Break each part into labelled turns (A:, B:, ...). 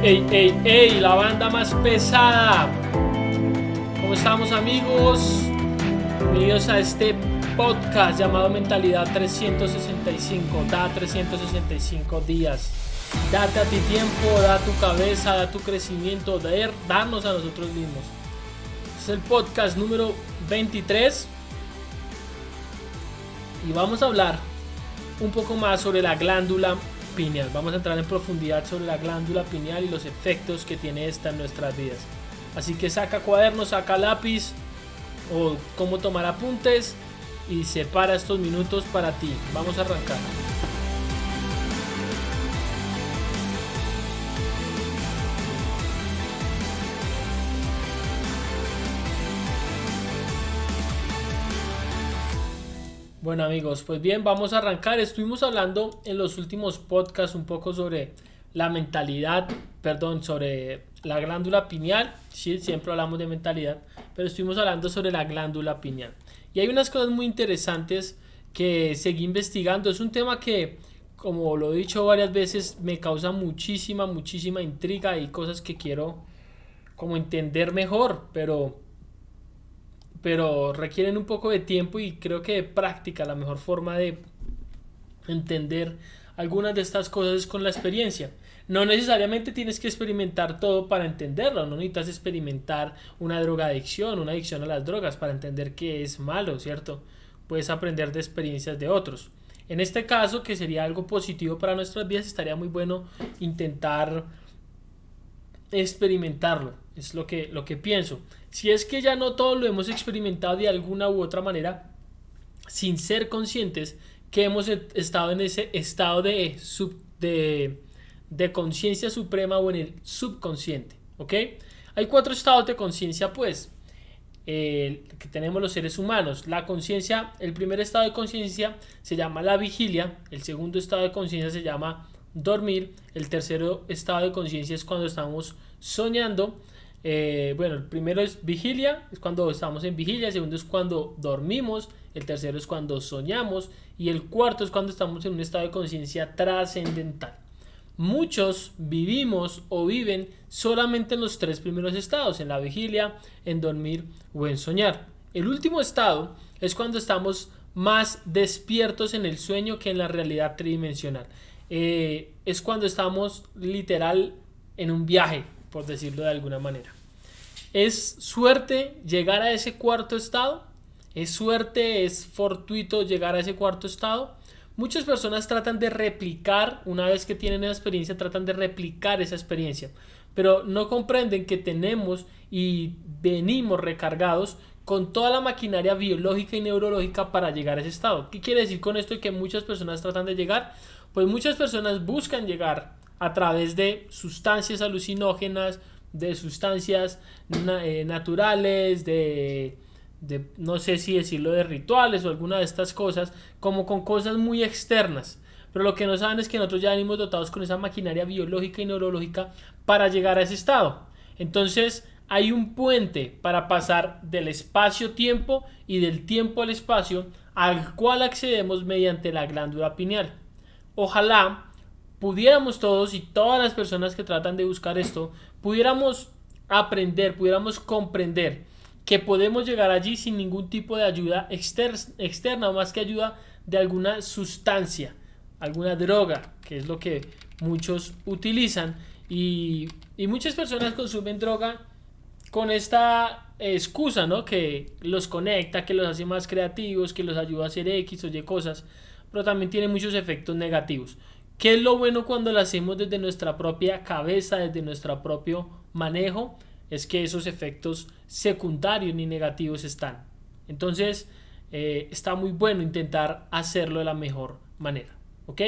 A: Ey, la banda más pesada. ¿Cómo estamos, amigos? Bienvenidos a este podcast llamado Mentalidad 365. Da 365 días. Date a ti tiempo, da tu cabeza, da tu crecimiento, darnos a nosotros mismos. Es el podcast número 23 y vamos a hablar un poco más sobre la glándula pineal. Vamos a entrar en profundidad sobre la glándula pineal y los efectos que tiene esta en nuestras vidas. Así que saca cuaderno, saca lápiz o cómo tomar apuntes y separa estos minutos para ti. Vamos a arrancar. Bueno, amigos, pues bien, vamos a arrancar. Estuvimos hablando en los últimos podcasts un poco sobre la mentalidad, sobre la glándula pineal. Sí, siempre hablamos de mentalidad, pero estuvimos hablando sobre la glándula pineal. Y hay unas cosas muy interesantes que seguí investigando. Es un tema que, como lo he dicho varias veces, me causa muchísima intriga y cosas que quiero como entender mejor, pero requieren un poco de tiempo y creo que de práctica. La mejor forma de entender algunas de estas cosas es con la experiencia. No necesariamente tienes que experimentar todo para entenderlo, no necesitas experimentar una drogadicción, una adicción a las drogas para entender que es malo, ¿cierto? Puedes aprender de experiencias de otros. En este caso, que sería algo positivo para nuestras vidas, estaría muy bueno intentar experimentarlo. Es lo que pienso. Si es que ya no todos lo hemos experimentado de alguna u otra manera, sin ser conscientes que hemos estado en ese estado de conciencia suprema o en el subconsciente, ¿ok? Hay 4 estados de conciencia, pues, que tenemos los seres humanos. La conciencia, el primer estado de conciencia se llama la vigilia, el segundo estado de conciencia se llama dormir, el tercero estado de conciencia es cuando estamos soñando. El primero es vigilia, es cuando estamos en vigilia, el segundo es cuando dormimos, el tercero es cuando soñamos y el cuarto es cuando estamos en un estado de conciencia trascendental. Muchos vivimos o viven solamente en los 3 primeros estados, en la vigilia, en dormir o en soñar. El último estado es cuando estamos más despiertos en el sueño que en la realidad tridimensional. Es cuando estamos literal en un viaje, por decirlo de alguna manera. ¿Es suerte llegar a ese cuarto estado? ¿Es suerte, es fortuito llegar a ese cuarto estado? Muchas personas tratan de replicar, una vez que tienen esa experiencia, tratan de replicar esa experiencia, pero no comprenden que tenemos y venimos recargados con toda la maquinaria biológica y neurológica para llegar a ese estado. ¿Qué quiere decir con esto? Que muchas personas tratan de llegar, pues muchas personas buscan llegar a través de sustancias alucinógenas, de sustancias naturales, de no sé si decirlo, de rituales o alguna de estas cosas, como con cosas muy externas. Pero lo que no saben es que nosotros ya venimos dotados con esa maquinaria biológica y neurológica para llegar a ese estado. Entonces hay un puente para pasar del espacio-tiempo y del tiempo al espacio, al cual accedemos mediante la glándula pineal. Ojalá pudiéramos todos y todas las personas que tratan de buscar esto, pudiéramos aprender, pudiéramos comprender que podemos llegar allí sin ningún tipo de ayuda externa o más que ayuda de alguna sustancia, alguna droga, que es lo que muchos utilizan y muchas personas consumen droga con esta excusa, ¿no? Que los conecta, que los hace más creativos, que los ayuda a hacer X o Y cosas, pero también tiene muchos efectos negativos. ¿Qué es lo bueno cuando lo hacemos desde nuestra propia cabeza, desde nuestro propio manejo? Es que esos efectos secundarios ni negativos están. Entonces, está muy bueno intentar hacerlo de la mejor manera, ¿ok?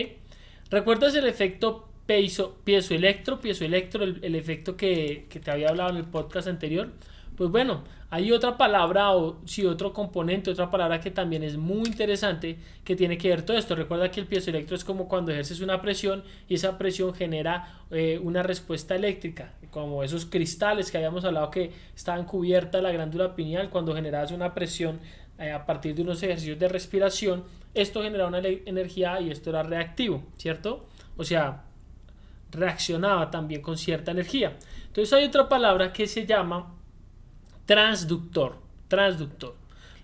A: ¿Recuerdas el efecto piezoelectro, el efecto que te había hablado en el podcast anterior? Pues bueno, hay otra palabra otro componente, otra palabra que también es muy interesante que tiene que ver todo esto. Recuerda que el piezoelectro es como cuando ejerces una presión y esa presión genera una respuesta eléctrica, como esos cristales que habíamos hablado que estaban cubiertas la glándula pineal. Cuando generas una presión a partir de unos ejercicios de respiración, esto genera una energía y esto era reactivo, ¿cierto? O sea, reaccionaba también con cierta energía. Entonces hay otra palabra que se llama transductor.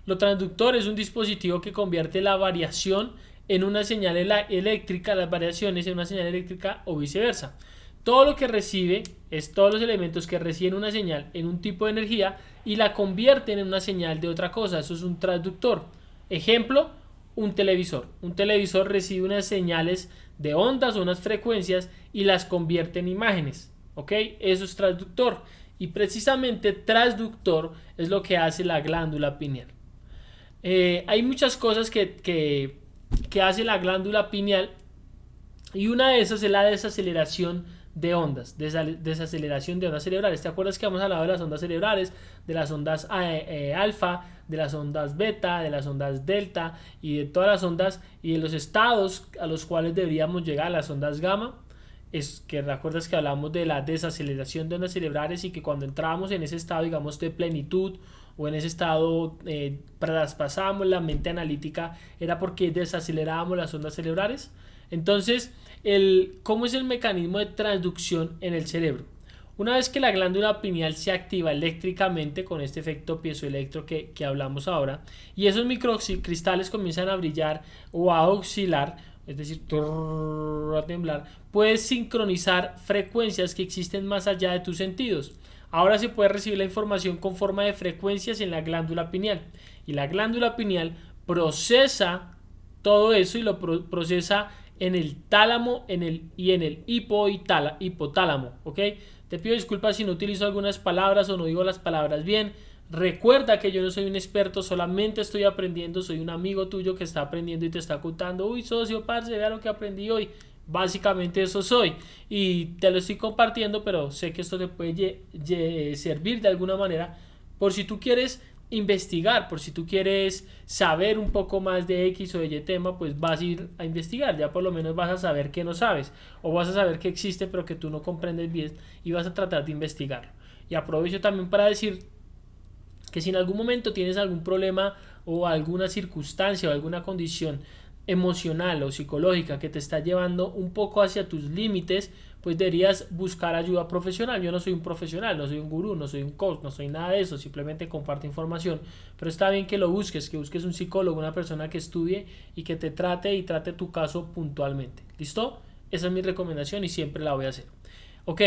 A: Lo transductor es un dispositivo que convierte la variación en una señal eléctrica, las variaciones en una señal eléctrica o viceversa. Todo lo que recibe es todos los elementos que reciben una señal en un tipo de energía y la convierten en una señal de otra cosa. Eso es un transductor. Ejemplo, un televisor. Un televisor recibe unas señales de ondas o unas frecuencias y las convierte en imágenes. ¿Ok? Eso es transductor. Y precisamente transductor es lo que hace la glándula pineal. Hay muchas cosas que hace la glándula pineal y una de esas es la desaceleración de ondas, desaceleración de ondas cerebrales. ¿Te acuerdas que hemos hablado de las ondas cerebrales, de las ondas alfa, de las ondas beta, de las ondas delta y de todas las ondas y de los estados a los cuales deberíamos llegar, las ondas gamma? Es que recuerdas que hablamos de la desaceleración de ondas cerebrales y que cuando entrábamos en ese estado, digamos, de plenitud o en ese estado traspasábamos la mente analítica, era porque desacelerábamos las ondas cerebrales. Entonces, ¿cómo es el mecanismo de transducción en el cerebro? Una vez que la glándula pineal se activa eléctricamente con este efecto piezoelectro que hablamos ahora, y esos microcristales comienzan a brillar o a oscilar, es decir, a temblar, puedes sincronizar frecuencias que existen más allá de tus sentidos. Ahora se puede recibir la información con forma de frecuencias en la glándula pineal, y la glándula pineal procesa todo eso y lo procesa en el tálamo y en el hipotálamo, ¿ok? Te pido disculpas si no utilizo algunas palabras o no digo las palabras bien. Recuerda que yo no soy un experto, solamente estoy aprendiendo, soy un amigo tuyo que está aprendiendo y te está contando, uy, socio, parce, vea lo que aprendí hoy. Básicamente eso soy y te lo estoy compartiendo, pero sé que esto te puede servir de alguna manera por si tú quieres investigar, por si tú quieres saber un poco más de X o de Y tema, pues vas a ir a investigar, ya por lo menos vas a saber que no sabes o vas a saber que existe pero que tú no comprendes bien y vas a tratar de investigarlo. Y aprovecho también para decir que si en algún momento tienes algún problema o alguna circunstancia o alguna condición emocional o psicológica que te está llevando un poco hacia tus límites, pues deberías buscar ayuda profesional. Yo no soy un profesional, no soy un gurú, no soy un coach, no soy nada de eso, simplemente comparto información, pero está bien que lo busques, que busques un psicólogo, una persona que estudie y que te trate tu caso puntualmente. ¿Listo? Esa es mi recomendación y siempre la voy a hacer. Ok,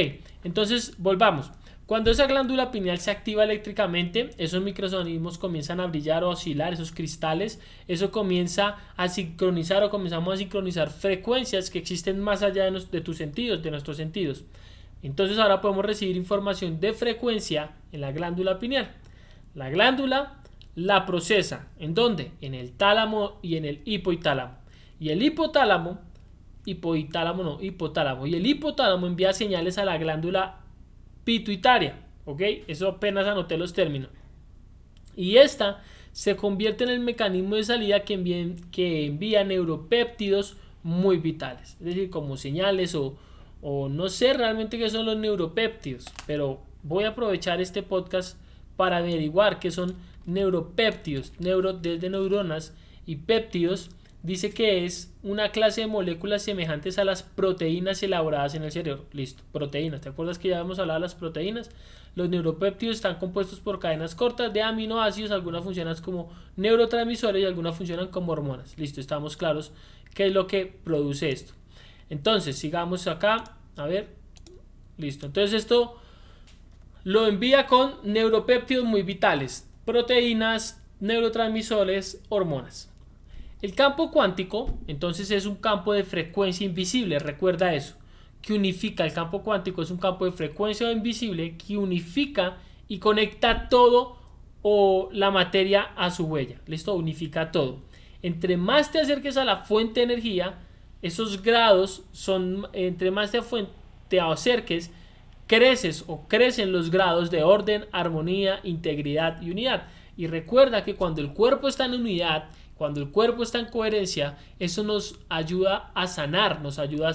A: entonces volvamos. Cuando esa glándula pineal se activa eléctricamente, esos microorganismos comienzan a brillar o a oscilar, esos cristales, eso comienza a sincronizar o comenzamos a sincronizar frecuencias que existen más allá de tus sentidos, de nuestros sentidos. Entonces ahora podemos recibir información de frecuencia en la glándula pineal. La glándula la procesa, ¿en dónde? En el tálamo y en el hipotálamo. Y el hipotálamo y el hipotálamo envía señales a la glándula pituitaria, ¿ok? Eso apenas anoté los términos. Y esta se convierte en el mecanismo de salida que envía neuropéptidos muy vitales, es decir, como señales o no sé realmente qué son los neuropéptidos, pero voy a aprovechar este podcast para averiguar qué son neuropéptidos, desde neuronas y péptidos. Dice que es una clase de moléculas semejantes a las proteínas elaboradas en el cerebro. Listo, proteínas. ¿Te acuerdas que ya hemos hablado de las proteínas? Los neuropéptidos están compuestos por cadenas cortas de aminoácidos. Algunas funcionan como neurotransmisores y algunas funcionan como hormonas. Listo, estamos claros qué es lo que produce esto. Entonces, sigamos acá. A ver. Listo. Entonces esto lo envía con neuropéptidos muy vitales. Proteínas, neurotransmisores, hormonas. El campo cuántico, entonces, es un campo de frecuencia invisible, recuerda eso, que unifica. El campo cuántico es un campo de frecuencia invisible que unifica y conecta todo o la materia a su huella. ¿Listo? Unifica todo. Entre más te acerques a la fuente de energía, esos grados son, entre más te acerques, crecen los grados de orden, armonía, integridad y unidad. Y recuerda que cuando el cuerpo está en unidad, cuando el cuerpo está en coherencia, eso nos ayuda a sanar, nos ayuda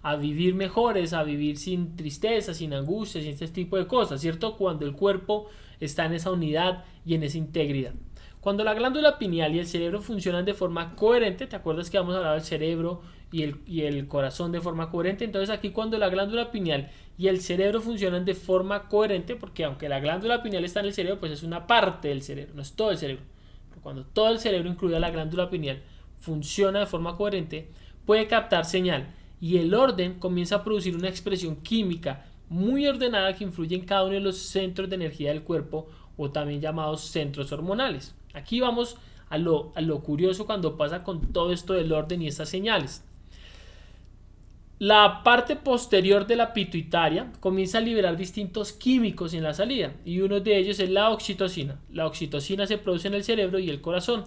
A: a vivir mejores, a vivir sin tristeza, sin angustia, sin este tipo de cosas, ¿cierto? Cuando el cuerpo está en esa unidad y en esa integridad. Cuando la glándula pineal y el cerebro funcionan de forma coherente, ¿te acuerdas que hemos hablado del cerebro y el corazón de forma coherente. Entonces aquí cuando la glándula pineal y el cerebro funcionan de forma coherente, porque aunque la glándula pineal está en el cerebro, pues es una parte del cerebro, no es todo el cerebro. Pero cuando todo el cerebro, incluida la glándula pineal, funciona de forma coherente, puede captar señal y el orden comienza a producir una expresión química muy ordenada que influye en cada uno de los centros de energía del cuerpo, o también llamados centros hormonales. Aquí vamos a lo curioso cuando pasa con todo esto del orden y estas señales. La parte posterior de la pituitaria comienza a liberar distintos químicos en la salida, y uno de ellos es la oxitocina. La oxitocina se produce en el cerebro y el corazón.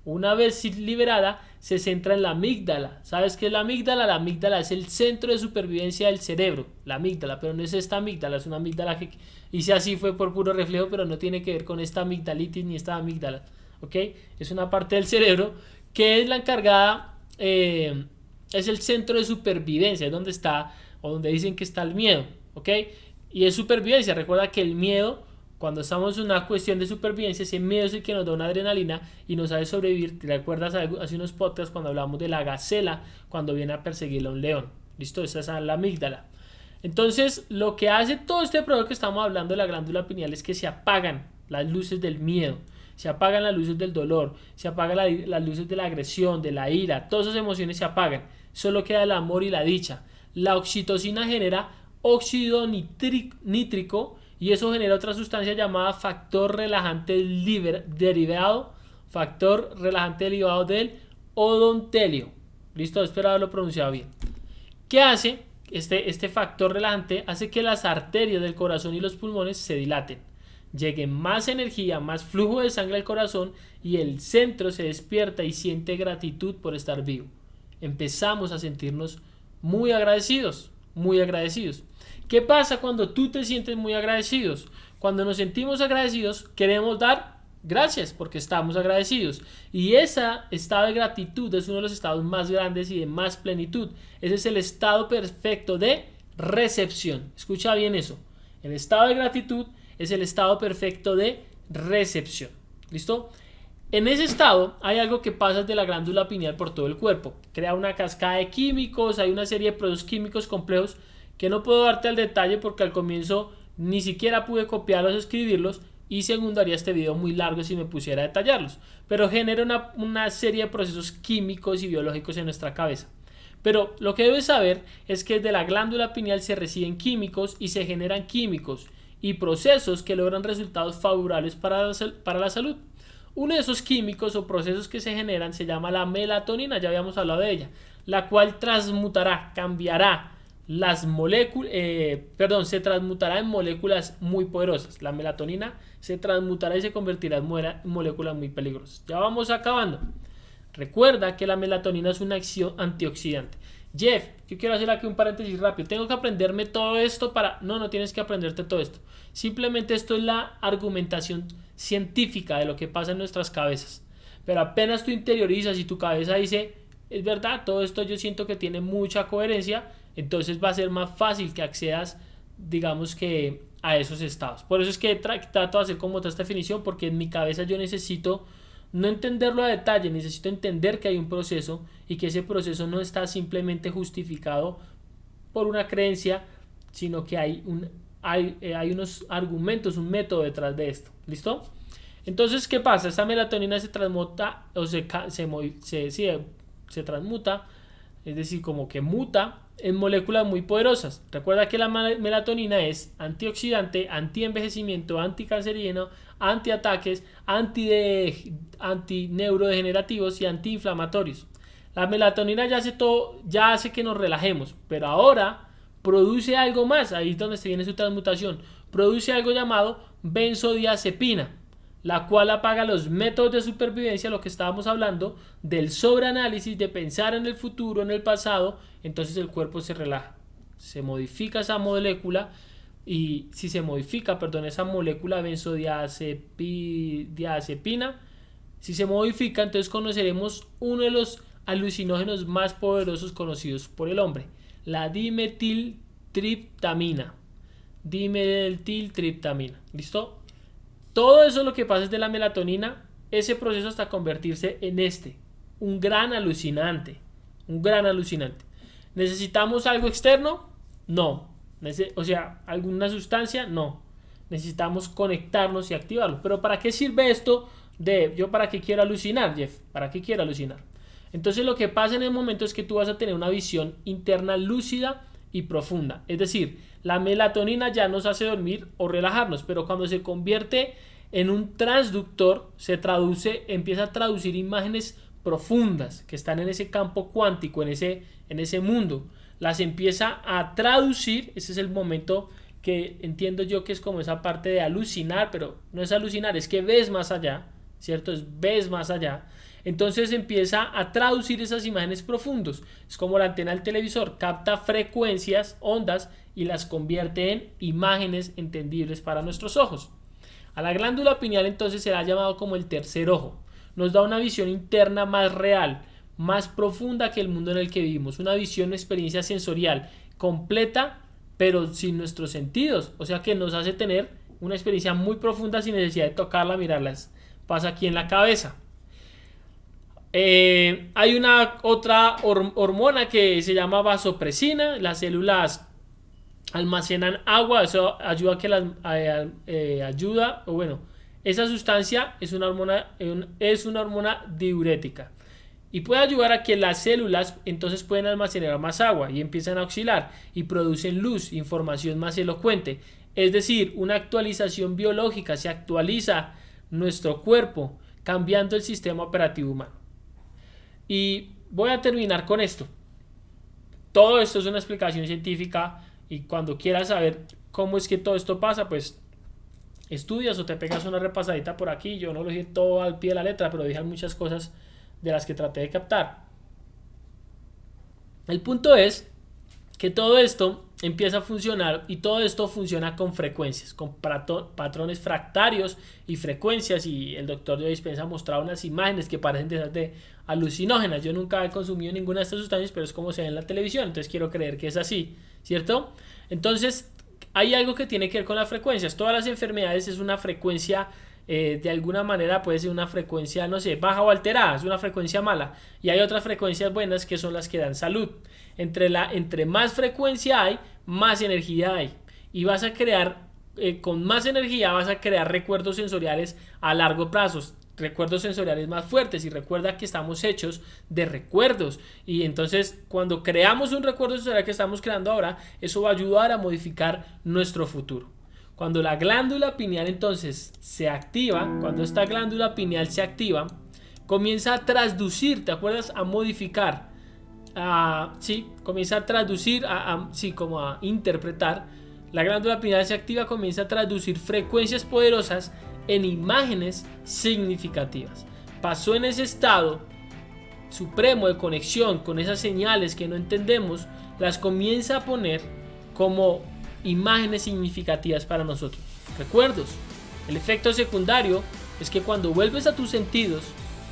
A: Una vez liberada, se centra en la amígdala. ¿Sabes qué es la amígdala? La amígdala es el centro de supervivencia del cerebro. La amígdala, pero no es esta amígdala, es una amígdala que hice así, fue por puro reflejo, pero no tiene que ver con esta amigdalitis ni esta amígdala. ¿Ok? Es una parte del cerebro que es la encargada, es el centro de supervivencia, es donde está, o donde dicen que está el miedo. ¿Ok? Y es supervivencia. Recuerda que el miedo, cuando estamos en una cuestión de supervivencia, ese miedo es el que nos da una adrenalina y nos hace sobrevivir. ¿Te acuerdas hace unos podcasts cuando hablamos de la gacela cuando viene a perseguirle a un león? ¿Listo? Esa es la amígdala. Entonces, lo que hace todo este proceso que estamos hablando de la glándula pineal es que se apagan las luces del miedo, se apagan las luces del dolor, se apagan las luces de la agresión, de la ira, todas esas emociones se apagan. Solo queda el amor y la dicha. La oxitocina genera óxido nítrico, y eso genera otra sustancia llamada factor relajante derivado del odontelio. Listo, espero haberlo pronunciado bien. ¿Qué hace? Este factor relajante hace que las arterias del corazón y los pulmones se dilaten, llegue más energía, más flujo de sangre al corazón, y el centro se despierta y siente gratitud por estar vivo. Empezamos a sentirnos muy agradecidos, muy agradecidos. ¿Qué pasa cuando tú te sientes muy agradecidos? Cuando nos sentimos agradecidos, queremos dar gracias porque estamos agradecidos. Y ese estado de gratitud es uno de los estados más grandes y de más plenitud. Ese es el estado perfecto de recepción. Escucha bien eso. El estado de gratitud es el estado perfecto de recepción. ¿Listo? En ese estado hay algo que pasa de la glándula pineal por todo el cuerpo. Crea una cascada de químicos, hay una serie de procesos químicos complejos que no puedo darte al detalle porque al comienzo ni siquiera pude copiarlos o escribirlos, y segundo, haría este video muy largo si me pusiera a detallarlos, pero genera una serie de procesos químicos y biológicos en nuestra cabeza. Pero lo que debes saber es que de la glándula pineal se reciben químicos y se generan químicos y procesos que logran resultados favorables para la salud. Uno de esos químicos o procesos que se generan se llama la melatonina, ya habíamos hablado de ella, la cual transmutará, cambiará las moléculas, se transmutará en moléculas muy poderosas. La melatonina se transmutará y se convertirá en moléculas muy peligrosas. Ya vamos acabando. Recuerda que la melatonina es una acción antioxidante. Jeff, yo quiero hacer aquí un paréntesis rápido. Tengo que aprenderme todo esto para... No tienes que aprenderte todo esto. Simplemente esto es la argumentación científica de lo que pasa en nuestras cabezas. Pero apenas tú interiorizas y tu cabeza dice, es verdad, todo esto yo siento que tiene mucha coherencia, entonces va a ser más fácil que accedas, digamos que a esos estados. Por eso es que trato de hacer como toda esta definición, porque en mi cabeza yo necesito no entenderlo a detalle, necesito entender que hay un proceso y que ese proceso no está simplemente justificado por una creencia, sino que hay unos argumentos, un método detrás de esto. ¿Listo? Entonces, ¿qué pasa? Esta melatonina se transmuta o se transmuta, es decir, como que muta en moléculas muy poderosas. Recuerda que la melatonina es antioxidante, antienvejecimiento, anticancerígeno, antiataques, antineurodegenerativos y antiinflamatorios. La melatonina ya hace que nos relajemos, pero ahora produce algo más. Ahí es donde se viene su transmutación. Produce algo llamado benzodiazepina, la cual apaga los métodos de supervivencia, lo que estábamos hablando, del sobreanálisis, de pensar en el futuro, en el pasado. Entonces el cuerpo se relaja, se modifica esa molécula, y si se modifica, esa molécula benzodiazepina, si se modifica, entonces conoceremos uno de los alucinógenos más poderosos conocidos por el hombre, la dimetiltriptamina. ¿Listo? Todo eso lo que pasa es de la melatonina, ese proceso hasta convertirse en un gran alucinante, un gran alucinante. ¿Necesitamos algo externo? No. O sea, ¿alguna sustancia? No. Necesitamos conectarnos y activarlo. Pero ¿para qué sirve esto yo para qué quiero alucinar, Jeff? ¿Para qué quiero alucinar? Entonces lo que pasa en el momento es que tú vas a tener una visión interna lúcida y profunda. Es decir, la melatonina ya nos hace dormir o relajarnos, pero cuando se convierte en un transductor, empieza a traducir imágenes profundas que están en ese campo cuántico, en ese mundo. Las empieza a traducir. Ese es el momento que entiendo yo que es como esa parte de alucinar, pero no es alucinar, es que ves más allá, ¿cierto? Ves más allá. Entonces empieza a traducir esas imágenes profundos. Es como la antena del televisor, capta frecuencias, ondas, y las convierte en imágenes entendibles para nuestros ojos. A la glándula pineal entonces se la ha llamado como el tercer ojo. Nos da una visión interna más real, más profunda que el mundo en el que vivimos. Una visión, experiencia sensorial completa, pero sin nuestros sentidos. O sea que nos hace tener una experiencia muy profunda sin necesidad de tocarla, mirarlas. Pasa aquí en la cabeza. Hay una otra hormona que se llama vasopresina. Las células almacenan agua, eso ayuda a que esa sustancia es una hormona diurética y puede ayudar a que las células entonces pueden almacenar más agua y empiezan a oscilar y producen luz, información más elocuente. Es decir, una actualización biológica, se actualiza nuestro cuerpo cambiando el sistema operativo humano. Y voy a terminar con esto. Todo esto es una explicación científica y cuando quieras saber cómo es que todo esto pasa, pues estudias o te pegas una repasadita por aquí. Yo no lo dije todo al pie de la letra, pero dije muchas cosas de las que traté de captar. El punto es que todo esto empieza a funcionar y todo esto funciona con frecuencias, con patrones fractarios y frecuencias, y el doctor Joe Dispenza ha mostrado unas imágenes que parecen de alucinógenas. Yo nunca he consumido ninguna de estas sustancias, pero es como se ve en la televisión, entonces quiero creer que es así, ¿cierto? Entonces hay algo que tiene que ver con las frecuencias. Todas las enfermedades es una frecuencia, de alguna manera puede ser una frecuencia, no sé, baja o alterada, es una frecuencia mala, y hay otras frecuencias buenas que son las que dan salud. Entre más frecuencia hay, más energía hay, y vas a crear, con más energía vas a crear recuerdos sensoriales a largo plazo, recuerdos sensoriales más fuertes. Y recuerda que estamos hechos de recuerdos, y entonces cuando creamos un recuerdo sensorial que estamos creando ahora, eso va a ayudar a modificar nuestro futuro. Cuando la glándula pineal entonces se activa, cuando esta glándula pineal se activa, comienza a transducir, ¿te acuerdas? A modificar, comienza a traducir, como a interpretar. La glándula pineal se activa, comienza a traducir frecuencias poderosas en imágenes significativas. Pasó en ese estado supremo de conexión con esas señales que no entendemos, las comienza a poner como imágenes significativas para nosotros, recuerdos. El efecto secundario es que cuando vuelves a tus sentidos,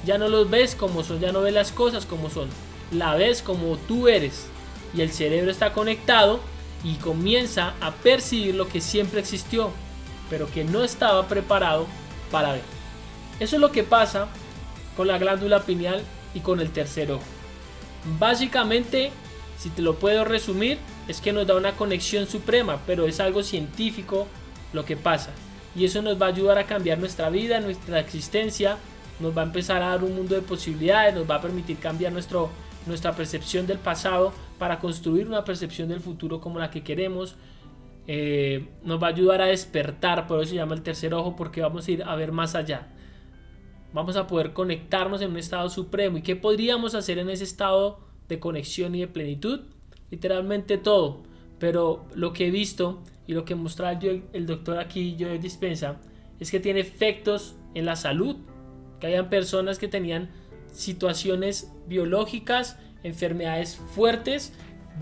A: ya no los ves como son, ya no ves las cosas como son, la ves como tú eres, y el cerebro está conectado y comienza a percibir lo que siempre existió, pero que no estaba preparado para ver. Eso es lo que pasa con la glándula pineal y con el tercer ojo. Básicamente, si te lo puedo resumir, es que nos da una conexión suprema, pero es algo científico lo que pasa, y eso nos va a ayudar a cambiar nuestra vida, nuestra existencia, nos va a empezar a dar un mundo de posibilidades, nos va a permitir cambiar nuestra percepción del pasado para construir una percepción del futuro como la que queremos. Nos va a ayudar a despertar, por eso se llama el tercer ojo, porque vamos a ir a ver más allá, vamos a poder conectarnos en un estado supremo. ¿Y qué podríamos hacer en ese estado de conexión y de plenitud? Literalmente todo, pero lo que he visto y lo que mostraba el doctor aquí, Joe Dispenza, es que tiene efectos en la salud, que hayan personas que tenían situaciones biológicas, enfermedades fuertes,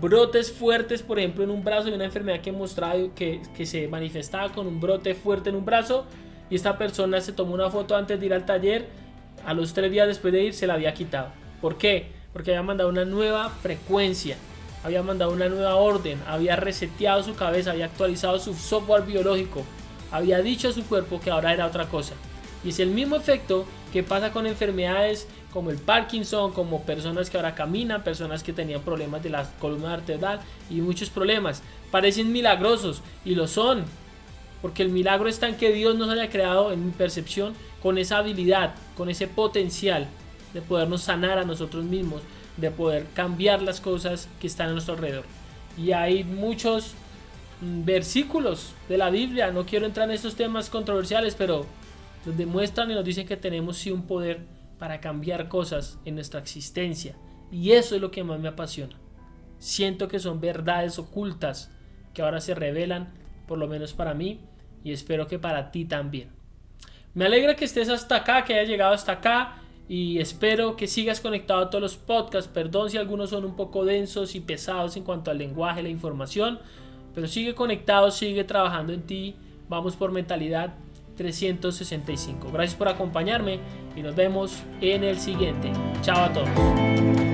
A: brotes fuertes, por ejemplo en un brazo, de una enfermedad que mostraba que se manifestaba con un brote fuerte en un brazo, y esta persona se tomó una foto antes de ir al taller, a los 3 días después de ir se la había quitado. ¿Por qué? Porque había mandado una nueva frecuencia, había mandado una nueva orden, había reseteado su cabeza, había actualizado su software biológico, había dicho a su cuerpo que ahora era otra cosa. Y es el mismo efecto que pasa con enfermedades como el Parkinson, como personas que ahora caminan, personas que tenían problemas de la columna vertebral y muchos problemas. Parecen milagrosos y lo son, porque el milagro está en que Dios nos haya creado, en mi percepción, con esa habilidad, con ese potencial de podernos sanar a nosotros mismos, de poder cambiar las cosas que están a nuestro alrededor. Y hay muchos versículos de la Biblia, no quiero entrar en estos temas controversiales, pero nos demuestran y nos dicen que tenemos sí un poder para cambiar cosas en nuestra existencia, y eso es lo que más me apasiona. Siento que son verdades ocultas que ahora se revelan, por lo menos para mí, y espero que para ti también. Me alegra que estés hasta acá, que hayas llegado hasta acá, y espero que sigas conectado a todos los podcasts. Perdón si algunos son un poco densos y pesados en cuanto al lenguaje, la información, pero sigue conectado, sigue trabajando en ti. Vamos por Mentalidad 365. Gracias por acompañarme y nos vemos en el siguiente. Chao a todos.